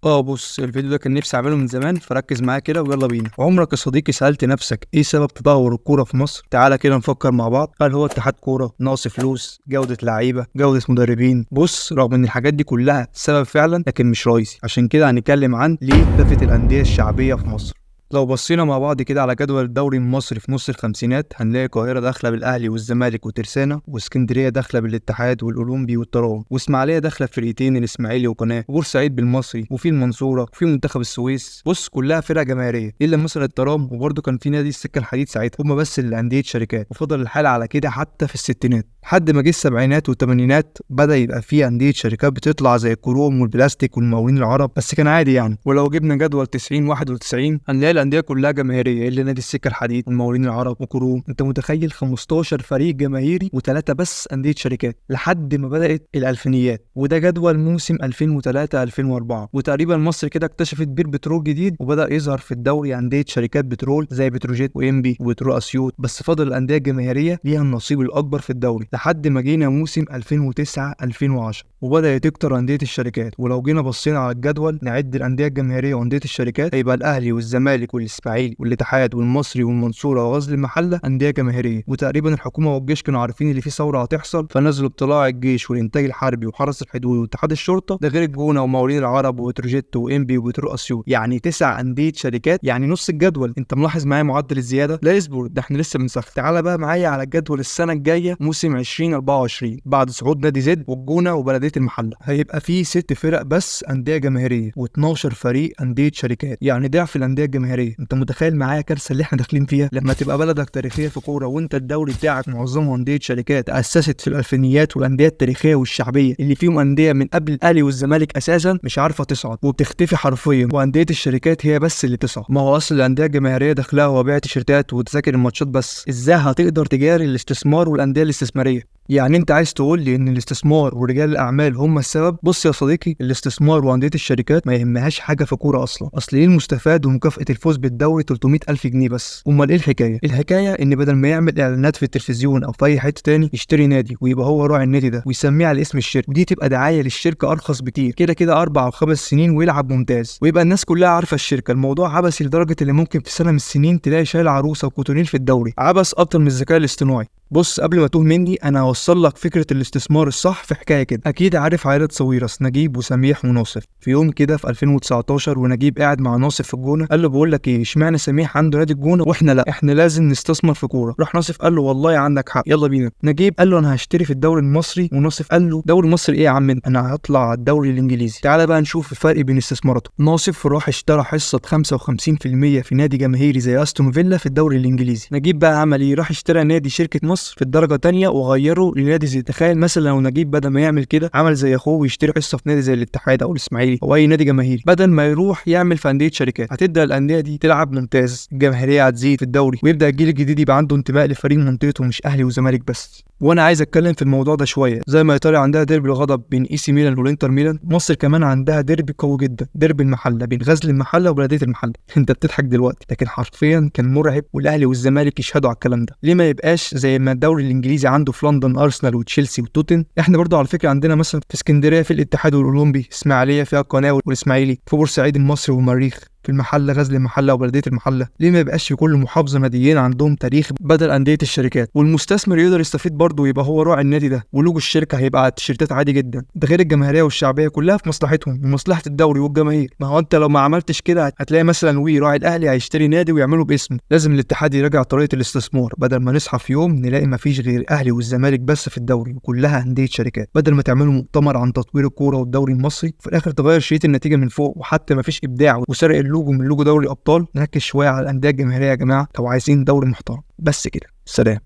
بص الفيديو ده كان نفسي اعمله من زمان، فركز معايا كده ويلا بينا. عمرك يا صديقي سألت نفسك ايه سبب تدهور الكورة في مصر؟ تعالى كده نفكر مع بعض. هل هو اتحاد كورة، نقص فلوس، جودة لعيبة، جودة مدربين؟ بص، رغم ان الحاجات دي كلها سبب فعلا لكن مش رئيسي. عشان كده هنتكلم عن ليه اختفت الأندية الشعبية في مصر. لو بصينا مع بعض كده على جدول الدوري المصري في نص الخمسينات، هنلاقي القاهرة داخلة بالأهلي والزمالك وترسانة، واسكندرية داخلة بالاتحاد والأولمبي والترام، واسماعيلية داخلة فرقتين الإسماعيلي وقناة، وبورسعيد بالمصري، وفي المنصورة، وفي منتخب السويس. بص كلها فرق جماهيرية إلا مثلا الترام، وبرده كان في نادي السكة الحديد ساعتها، هما بس اللي أندية شركات. وفضل الحال على كده حتى في الستينات، لحد ما جه السبعينات والثمانينات بدأ يبقى في أندية شركات بتطلع زي الكروم والبلاستيك والمقاولين العرب، بس كان عادي يعني. ولو جبنا جدول 90 91 هنلاقي الأندية كلها جماهيرية إلا نادي السكة الحديد والمقاولين العرب وكروم. أنت متخيل 15 فريق جماهيري وثلاثة بس أندية شركات لحد ما بدأت الألفينيات. وده جدول موسم 2003 2004. وتقريبا مصر كده اكتشفت بير بترول جديد، وبدأ يظهر في الدوري أندية شركات بترول زي بتروجيت وإنبي وبترول أسيوط، بس فضل الأندية الجماهيرية ليها النصيب الأكبر في الدوري لحد ما جينا موسم 2009 2010 وبدأت تكتر أندية الشركات. ولو جينا بصينا على الجدول نعد الأندية الجماهيرية وأندية الشركات، هيبقى الأهلي والزمالك والإسماعيلي والاتحاد والمصري والمنصورة وغزل المحلة أندية جماهيرية. وتقريبا الحكومة والجيش كانوا عارفين اللي فيه ثورة هتحصل، فنزلوا اطلاع الجيش والإنتاج الحربي وحرس الحدود واتحاد الشرطة، ده غير الجونة ومقاولين العرب وبتروجيت وإنبي وبترول أسيوط. يعني 9 أندية شركات، يعني نص الجدول. أنت ملاحظ معايا معدل الزيادة؟ لا اصبر، ده احنا لسه بنسخن. تعالى بقى معايا على الجدول السنة الجاية موسم 2024 بعد صعود نادي زد والجونة وبلدية المحلة، هيبقى فيه 6 فرق بس أندية جماهيرية و12 فريق أندية شركات، يعني ضعف الأندية الجماهيرية. أنت متخيل معايا كارثة اللي احنا داخلين فيها؟ لما تبقى بلدك تاريخية في كورة وأنت الدوري بتاعك معظمه أندية شركات أسست في الألفينيات، والأندية التاريخية والشعبية اللي فيهم أندية من قبل الأهلي والزمالك أساسا مش عارفة تصعد وبتختفي حرفيا، وأندية الشركات هي بس اللي تصعد. ما هو أصل الأندية الجماهيرية داخلها وبيع تيشيرتات وتذاكر الماتشات بس، إزاي هتقدر تجاري الاستثمار والأندية الاستثمارية؟ يعني انت عايز تقول لي ان الاستثمار ورجال الاعمال هم السبب؟ بص يا صديقي، الاستثمار وانديه الشركات ما يهمهاش حاجه في كوره اصلا. اصل ايه المستفاد ومكافاه الفوز بالدوري 300,000 جنيه بس؟ امال ايه الحكايه؟ الحكايه ان بدل ما يعمل اعلانات في التلفزيون او في اي حته تاني، يشتري نادي ويبقى هو راعي النادي ده ويسميه على اسم الشركه، ودي تبقى دعايه للشركه ارخص بكتير. كده كده 4 أو 5 سنين ويلعب ممتاز ويبقى الناس كلها عارفه الشركه. الموضوع عبثي لدرجه اللي ممكن في سنه من السنين تلاقي شايل عروسه وكوتونيل في الدوري. عبث اكتر من الذكاء الاصطناعي. بص قبل ما توه مني، انا هوصل لك فكره الاستثمار الصح في حكايه كده. اكيد عارف عائله صويرس، نجيب وسميح وناصف. في يوم كده في 2019 ونجيب قاعد مع ناصف في الجونه، قال له بقول لك ايه، اشمعنى سميح عنده نادي الجونه واحنا لا؟ احنا لازم نستثمر في كوره. راح ناصف قال له والله عندك حق، يلا بينا. نجيب قال له انا هشتري في الدوري المصري، وناصف قال له دوري مصري ايه يا عم، انا هطلع على الدوري الانجليزي. تعالى بقى نشوف الفرق بين استثماراته. ناصف راح اشترى حصه 55% في نادي جماهيري زي استون فيلا في الدوري الانجليزي. نجيب بقى عمل ايه؟ راح اشترى نادي شركه مصر في الدرجه الثانيه وغيره لنادي زي. تخيل مثلا لو نجيب بدل ما يعمل كده عمل زي اخوه ويشتري حصه في نادي زي الاتحاد او الاسماعيلي او اي نادي جماهيري، بدل ما يروح يعمل في انديه شركات. هتبدا الانديه دي تلعب ممتاز، الجماهيريه هتزيد في الدوري، ويبدا الجيل الجديد يبقى عنده انتماء لفريق منطقته مش اهلي وزمالك بس. وانا عايز اتكلم في الموضوع ده شويه. زي ما ايطاليا عندها ديربي الغضب بين اي سي ميلان والانتر ميلان، مصر كمان عندها ديربي قوي جدا، ديربي المحله بين غزل المحله وبلديه المحله. انت بتضحك دلوقتي لكن حرفيا كان مرعب، والاهلي والزمالك يشهدوا على الكلام ده. ليه ما يبقاش زي ما الدوري الانجليزي عنده في لندن ارسنال وتشيلسي وتوتن؟ احنا برضو على فكره عندنا مثلا في اسكندريه في الاتحاد والاولمبي، اسماعيليه فيها القناه والاسماعيلي، في بورسعيد المصري والمريخ، في المحله غزل المحله وبلديه المحله. ليه ما يبقاش في كل محافظه ناديين عندهم تاريخ بدل انديه الشركات؟ والمستثمر يقدر يستفيد برضه ويبقى هو راعي النادي ده، ولوجو الشركه هيبقى على التيشيرتات عادي جدا. ده غير الجماهيريه والشعبيه كلها في مصلحتهم ومصلحه الدوري والجماهير. ما هو انت لو ما عملتش كده هتلاقي مثلا راعي الاهلي هيشتري نادي ويعمله باسمه. لازم الاتحاد يراجع طريقه الاستثمار، بدل ما نصحى في يوم نلاقي ما فيش غير الاهلي والزمالك بس في الدوري وكلها انديه شركات. بدل ما تعملوا مؤتمر عن تطوير الكوره والدوري المصري في الاخر تغير شريط النتيجه من فوق، وحتى ما فيش ابداع وسرق اللوجو من لوجو دوري ابطال. نركز شويه على الانديه الجماهيريه يا جماعه لو عايزين دوري محترم. بس كده، سلام.